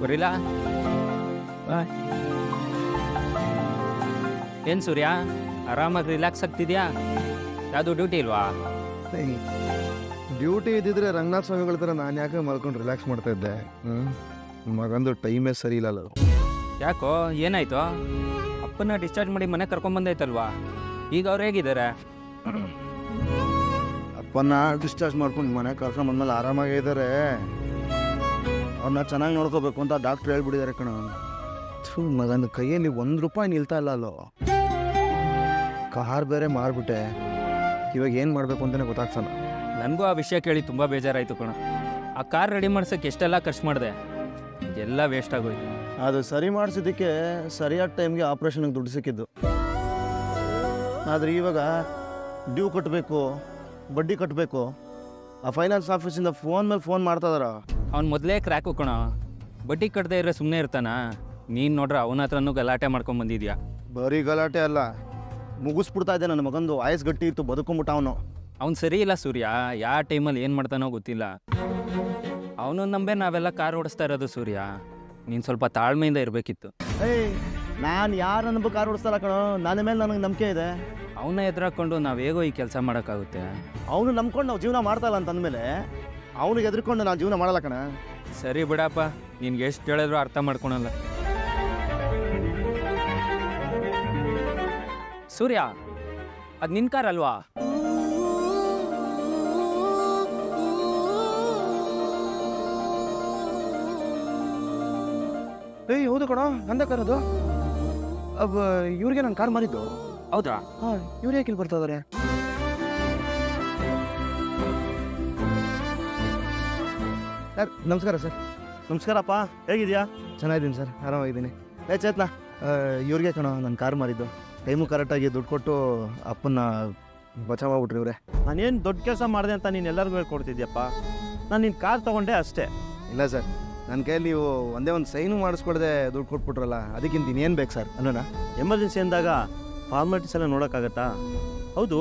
ಬರೀಲಾ ಏನು ಸೂರ್ಯ ಆರಾಮಾಗಿ ರಿಲ್ಯಾಕ್ಸ್ ಆಗ್ತಿದ್ಯಾ? ಯಾವುದು ಡ್ಯೂಟಿ ಇಲ್ವಾ? ಡ್ಯೂಟಿ ಇದ್ದಿದ್ರೆ ರಂಗನಾಥ್ ಸ್ವಾಮಿಗಳ ಥರ ನಾನು ಯಾಕೆ ಮಲ್ಕೊಂಡು ರಿಲ್ಯಾಕ್ಸ್ ಮಾಡ್ತಾ ಇದ್ದೆ. ಮಗಂದು ಟೈಮೇ ಸರಿ ಇಲ್ಲ. ಯಾಕೋ ಏನಾಯ್ತು? ಅಪ್ಪನ ಡಿಸ್ಚಾರ್ಜ್ ಮಾಡಿ ಮನೆ ಕರ್ಕೊಂಬಂದೈತಲ್ವಾ? ಈಗ ಅವ್ರು ಹೇಗಿದ್ದಾರೆ? ಅಪ್ಪನ ಡಿಸ್ಚಾರ್ಜ್ ಮಾಡ್ಕೊಂಡು ಮನೆ ಕರ್ಕೊಂಡು ಬಂದ್ಮೇಲೆ ಆರಾಮಾಗೇ ಇದ್ದಾರೆ. ಅವ್ರನ್ನ ಚೆನ್ನಾಗಿ ನೋಡ್ಕೋಬೇಕು ಅಂತ ಡಾಕ್ಟ್ರ್ ಹೇಳ್ಬಿಟ್ಟಿದ್ದಾರೆ ಕಣ. ಮಗಂದು ಕೈಯಲ್ಲಿ ₹1 ನಿಲ್ತಾ ಇಲ್ಲ ಅಲ್ಲೋ. ಕಾರ್ ಬೇರೆ ಮಾರ್ಬಿಟ್ಟೆ. ಇವಾಗ ಏನು ಮಾಡಬೇಕು ಅಂತಲೇ ಗೊತ್ತಾಗ್ತಾನ. ನನಗೂ ಆ ವಿಷಯ ಕೇಳಿ ತುಂಬ ಬೇಜಾರಾಯಿತು ಕಣ. ಆ ಕಾರ್ ರೆಡಿ ಮಾಡ್ಸೋಕ್ಕೆ ಎಷ್ಟೆಲ್ಲ ಖರ್ಚು ಮಾಡಿದೆ, ಎಲ್ಲ ವೇಸ್ಟ್ ಆಗೋಯ್ತು. ಅದು ಸರಿ ಮಾಡಿಸಿದ್ದಕ್ಕೆ ಸರಿಯಾದ ಟೈಮ್ಗೆ ಆಪ್ರೇಷನ್ಗೆ ದುಡ್ಡು ಸಿಕ್ಕಿದ್ದು. ಆದರೆ ಇವಾಗ ಡ್ಯೂ ಕಟ್ಟಬೇಕು, ಬಡ್ಡಿ ಕಟ್ಟಬೇಕು. ಆ ಫೈನಾನ್ಸ್ ಆಫೀಸಿಂದ ಫೋನ್ ಮೇಲೆ ಫೋನ್ ಮಾಡ್ತಾ ಇದಾರ. ಅವ್ನು ಮೊದಲೇ ಕ್ರ್ಯಾಕು ಕಣ. ಬಡ್ಡಿ ಕಟ್ಟದೇ ಇರೋ ಸುಮ್ಮನೆ ಇರ್ತಾನ? ನೀನು ನೋಡ್ರೆ ಅವನ ಹತ್ರನೂ ಗಲಾಟೆ ಮಾಡ್ಕೊಂಬಂದಿದ್ಯಾ. ಬರೀ ಗಲಾಟೆ ಅಲ್ಲ, ಮುಗಿಸ್ಬಿಡ್ತಾ ಇದ್ದೆ. ನನ್ನ ಮಗಂದು ಆಯಸ್ ಗಟ್ಟಿ ಇತ್ತು, ಬದುಕೊಂಬಿಟ್ಟ ಅವನು. ಅವ್ನು ಸರಿ ಇಲ್ಲ ಸೂರ್ಯ. ಯಾವ ಟೈಮಲ್ಲಿ ಏನು ಮಾಡ್ತಾನೋ ಗೊತ್ತಿಲ್ಲ. ಅವನು ನಂಬೆ ನಾವೆಲ್ಲ ಕಾರ್ ಓಡಿಸ್ತಾ ಇರೋದು ಸೂರ್ಯ. ನೀನು ಸ್ವಲ್ಪ ತಾಳ್ಮೆಯಿಂದ ಇರಬೇಕಿತ್ತು. ನಾನು ಯಾರು ಅನ್ಬೇಕು ಕಾರ್ ಓಡಿಸ್ತಾರ ಕಣೋ. ನನ್ನ ಮೇಲೆ ನನಗೆ ನಂಬಿಕೆ ಇದೆ. ಅವನ್ನ ಎದುರಾಕೊಂಡು ನಾವು ಹೇಗೋ ಈ ಕೆಲಸ ಮಾಡೋಕ್ಕಾಗುತ್ತೆ? ಅವನು ನಂಬ್ಕೊಂಡು ನಾವು ಜೀವನ ಮಾಡ್ತಾಯಿಲ್ಲ ಅಂತಂದಮೇಲೆ ಅವನಿಗೆ ಎದ್ರಿಕೊಂಡು ನಾನು ಜೀವನ ಮಾಡಲ್ಲ ಕಣ. ಸರಿ ಬಿಡಪ್ಪ, ನಿನ್ಗೆ ಎಷ್ಟು ಹೇಳಿದ್ರು ಅರ್ಥ ಮಾಡ್ಕೊಳಲ್ಲ. ಸೂರ್ಯ, ಅದು ನಿನ್ನ ಕಾರ್ ಅಲ್ವಾ? ಹೌದು ಕಣೋ, ನಂದ ಕಾರ್ ಅದು. ಇವ್ರಿಗೆ ನಾನು ಕಾರ್ ಮಾರಿದ್ದು. ಹೌದಾ? ಹಾಂ, ಇವ್ರು ಯಾಕೆ ಇಲ್ಲಿ ಬರ್ತಾ ಇದಾರೆ? ಸರ್ ನಮಸ್ಕಾರ. ಸರ್ ನಮಸ್ಕಾರಪ್ಪ, ಹೇಗಿದೆಯಾ? ಚೆನ್ನಾಗಿದ್ದೀನಿ ಸರ್, ಆರಾಮಾಗಿದ್ದೀನಿ. ಚೇತ್ನಾ, ಇವ್ರಿಗೆ ಕಣೋ ನಾನು ಕಾರ್ ಮಾರಿದ್ದು. ಟೈಮು ಕರೆಕ್ಟಾಗಿ ದುಡ್ಡು ಕೊಟ್ಟು ಅಪ್ಪನ್ನ ಬಚಾವ್ ಮಾಡ್ಬಿಟ್ರಿ ಇವರೇ. ನಾನೇನು ದೊಡ್ಡ ಕೆಲಸ ಮಾಡಿದೆ ಅಂತ ನೀನು ಎಲ್ಲರಿಗೂ ಹೇಳ್ಕೊಡ್ತಿದ್ಯಪ್ಪ. ನಾನು ನಿನ್ನ ಕಾರ್ ತೊಗೊಂಡೆ ಅಷ್ಟೇ. ಇಲ್ಲ ಸರ್, ನನ್ನ ಕೈಯಲ್ಲಿ ನೀವು ಒಂದೇ ಒಂದು ಸೈನು ಮಾಡಿಸ್ಕೊಡ್ದೆ ದುಡ್ಡು ಕೊಟ್ಬಿಟ್ರಲ್ಲ, ಅದಕ್ಕಿಂತ ಇನ್ನೇನು ಬೇಕು ಸರ್ ಅಲ್ಲೋಣ? ಎಮರ್ಜೆನ್ಸಿ ಅಂದಾಗ ಫಾರ್ಮಾಲಿಟೀಸ್ ಎಲ್ಲ ನೋಡೋಕ್ಕಾಗತ್ತಾ? ಹೌದು,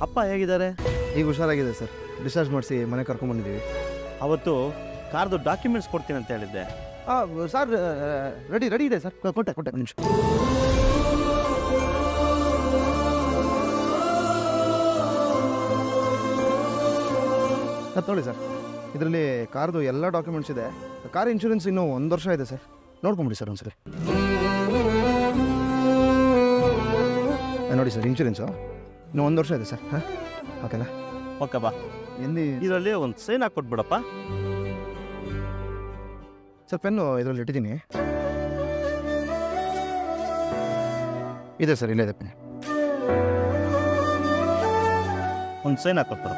ಅಪ್ಪ ಹೇಗಿದ್ದಾರೆ? ಈಗ ಹುಷಾರಾಗಿದೆ ಸರ್, ಡಿಸ್ಚಾರ್ಜ್ ಮಾಡಿಸಿ ಮನೆ ಕರ್ಕೊಂಡ್ಬಂದಿದ್ದೀವಿ. ಅವತ್ತು ಕಾರ್ದು ಡಾಕ್ಯುಮೆಂಟ್ಸ್ ಕೊಡ್ತೀನಿ ಅಂತ ಹೇಳಿದ್ದೆ. ಸರ್ ರೆಡಿ ಇದೆ ಸರ್, ಕೊಟ್ಟೆ ನಿಮಿಷ. ತೊಗೊಳ್ಳಿ ಸರ್, ಇದರಲ್ಲಿ ಕಾರ್ದು ಎಲ್ಲ ಡಾಕ್ಯುಮೆಂಟ್ಸ್ ಇದೆ. ಕಾರ್ ಇನ್ಶೂರೆನ್ಸ್ ಇನ್ನೂ 1 ವರ್ಷ ಇದೆ ಸರ್, ನೋಡ್ಕೊಂಬಿಡಿ ಸರ್ ಒಂದ್ಸರಿ. ನೋಡಿ ಸರ್, ಇನ್ಶೂರೆನ್ಸು ಇನ್ನೂ 1 ವರ್ಷ ಇದೆ ಸರ್. ಹಾಂ, ಓಕೆನಾ? ಓಕೆ ಬಾ. ಇದರಲ್ಲಿ ಒಂದು ಸೈನ್ ಹಾಕ್ಕೊಟ್ಬಿಡಪ್ಪ. ಸರ್ ಪೆನ್ನು ಇದರಲ್ಲಿ ಇಟ್ಟಿದ್ದೀನಿ. ಇದೆ ಸರ್, ಇಲ್ಲೇ ಇದೆ ಪೆನ್. ಒಂದು ಸೈನ್ ಹಾಕ್ಕೊಟ್ಬಿಡ.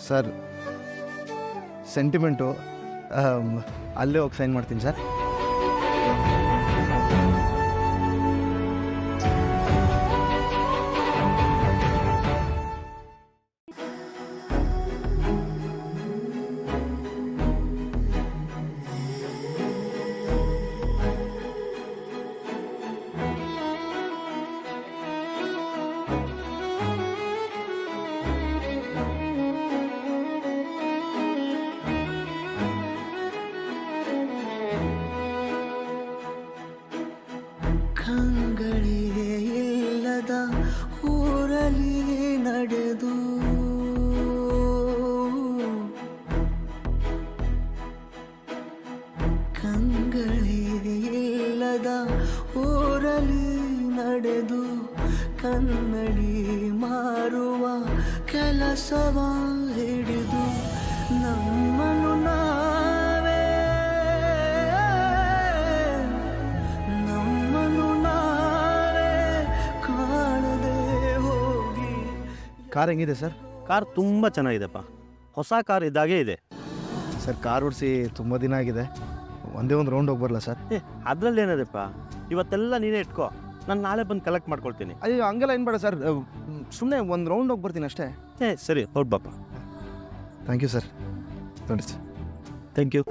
ಸರ್ ಸೆಂಟಿಮೆಂಟು ಅಲ್ಲೇ ಹೋಗಿ ಸೈನ್ ಮಾಡ್ತೀನಿ ಸರ್. ಕಂಗಳಿಗೆ ಇಲ್ಲದ ಊರಲ್ಲಿ ನಡೆದು ಕಂಗಳಿಗೆ ಇಲ್ಲದ ಊರಲ್ಲಿ ನಡೆದು ಕನ್ನಡಿ ಮಾರುವ ಕೆಲಸವ ಹಿಡಿದು ನಮ್ಮನ್ನು ಕಾರ್ ಹೆಂಗಿದೆ ಸರ್? ಕಾರ್ ತುಂಬ ಚೆನ್ನಾಗಿದೆಪ್ಪ, ಹೊಸ ಕಾರ್ ಇದ್ದಾಗೆ ಇದೆ ಸರ್. ಕಾರ್ ಓಡಿಸಿ ತುಂಬ ದಿನ ಆಗಿದೆ, ಒಂದೇ ಒಂದು ರೌಂಡ್ ಹೋಗಿ ಬರಲ್ಲ ಸರ್? ಅದರಲ್ಲಿ ಏನಿದೆಪ್ಪ, ಇವತ್ತೆಲ್ಲ ನೀನೇ ಇಟ್ಕೋ, ನಾನು ನಾಳೆ ಬಂದು ಕಲೆಕ್ಟ್ ಮಾಡ್ಕೊಳ್ತೀನಿ. ಅಯ್ಯೋ ಹಂಗೆಲ್ಲ ಏನು ಬೇಡ ಸರ್, ಸುಮ್ಮನೆ ಒಂದು ರೌಂಡ್ ಹೋಗಿ ಬರ್ತೀನಿ ಅಷ್ಟೇ. ಸರಿ, ಹೊರಡ್ಬಪ್ಪ. Thank you sir. ನೋಡಿ ಸರ್. Thank you.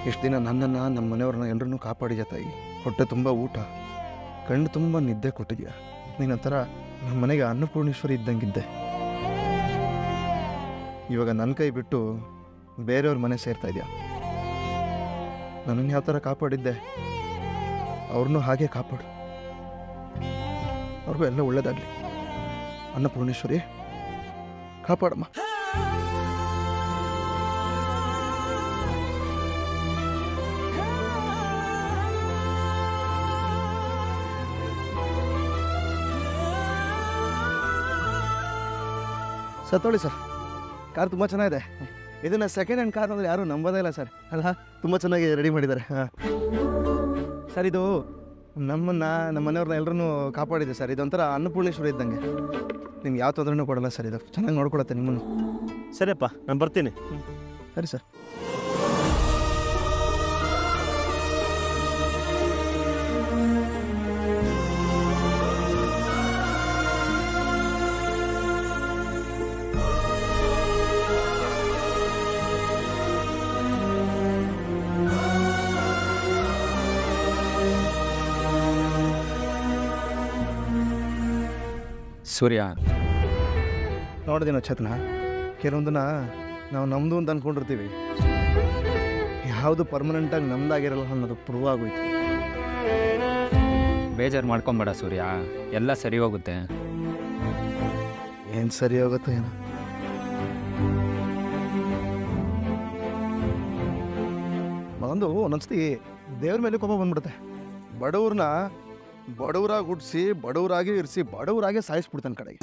ಇಷ್ಟು ದಿನ ನನ್ನನ್ನು ನಮ್ಮ ಮನೆಯವ್ರನ್ನ ಎಲ್ಲರನ್ನೂ ಕಾಪಾಡಿದ್ಯಾ ತಾಯಿ. ಹೊಟ್ಟೆ ತುಂಬ ಊಟ, ಕಣ್ಣು ತುಂಬ ನಿದ್ದೆ ಕೊಟ್ಟಿದ್ಯಾ. ನೀನೊಂಥರ ನಮ್ಮ ಮನೆಗೆ ಅನ್ನಪೂರ್ಣೇಶ್ವರಿ ಇದ್ದಂಗಿದ್ದೆ. ಇವಾಗ ನನ್ನ ಕೈ ಬಿಟ್ಟು ಬೇರೆಯವ್ರ ಮನೆ ಸೇರ್ತಾ ಇದೆಯಾ. ನನ್ನನ್ನು ಯಾವ ಥರ ಕಾಪಾಡಿದ್ದೆ ಅವ್ರನ್ನೂ ಹಾಗೆ ಕಾಪಾಡು. ಅವ್ರಿಗೂ ಎಲ್ಲ ಒಳ್ಳೇದಾಗಲಿ. ಅನ್ನಪೂರ್ಣೇಶ್ವರಿ ಕಾಪಾಡಮ್ಮ. ಸರ್ ತೊಳಿ ಸರ್, ಕಾರ್ ತುಂಬ ಚೆನ್ನಾಗಿದೆ. ಇದನ್ನು ಸೆಕೆಂಡ್ ಹ್ಯಾಂಡ್ ಕಾರ್ ಅಂದರೆ ಯಾರೂ ನಂಬೋದೇ ಇಲ್ಲ ಸರ್. ಅಲ್ಲ, ತುಂಬ ಚೆನ್ನಾಗಿ ರೆಡಿ ಮಾಡಿದ್ದಾರೆ. ಹಾಂ ಸರ್, ಇದು ನಮ್ಮ ಮನೆಯವ್ರನ್ನ ಎಲ್ಲರನ್ನೂ ಕಾಪಾಡಿದೆ ಸರ್. ಇದೊಂಥರ ಅನ್ನಪೂರ್ಣೇಶ್ವರಿ ಇದ್ದಂಗೆ. ನಿಮ್ಗೆ ಯಾವ ತೊಂದರೆನೂ ಕೊಡಲ್ಲ ಸರ್. ಇದು ಚೆನ್ನಾಗಿ ನೋಡ್ಕೊಳತ್ತೆ ನಿಮ್ಮನ್ನು. ಸರಿಯಪ್ಪ, ನಾನು ಬರ್ತೀನಿ. ಸರಿ ಸರ್. ಸೂರ್ಯ, ನೋಡಿದೇನೋ ಚೇತನ, ಕೆಲವೊಂದನ್ನ ನಾವು ನಮ್ಮದು ಅಂತ ಅಂದ್ಕೊಂಡಿರ್ತೀವಿ. ಯಾವುದು ಪರ್ಮನೆಂಟಾಗಿ ನಮ್ದಾಗಿರಲ್ಲ ಅನ್ನೋದು ಪ್ರೂವ್ ಆಗೋಯ್ತು. ಬೇಜಾರು ಮಾಡ್ಕೊಂಬೇಡ ಸೂರ್ಯ, ಎಲ್ಲ ಸರಿ ಹೋಗುತ್ತೆ. ಏನು ಸರಿ ಹೋಗುತ್ತೋ ಏನೋ. ಒಂದೊಂದ್ಸತಿ ದೇವ್ರ ಮೇಲೆ ಕೋಪ ಬಂದ್ಬಿಡುತ್ತೆ. ಬಡವ್ರನ್ನ ಬಡವರಾಗಿ ಹುಟ್ಟಿಸಿ ಬಡವರಾಗಿ ಇರಿಸಿ ಬಡವರಾಗೆ ಸಾಯಿಸ್ಬಿಡ್ತಾನೆ ಕಡೆಗೆ.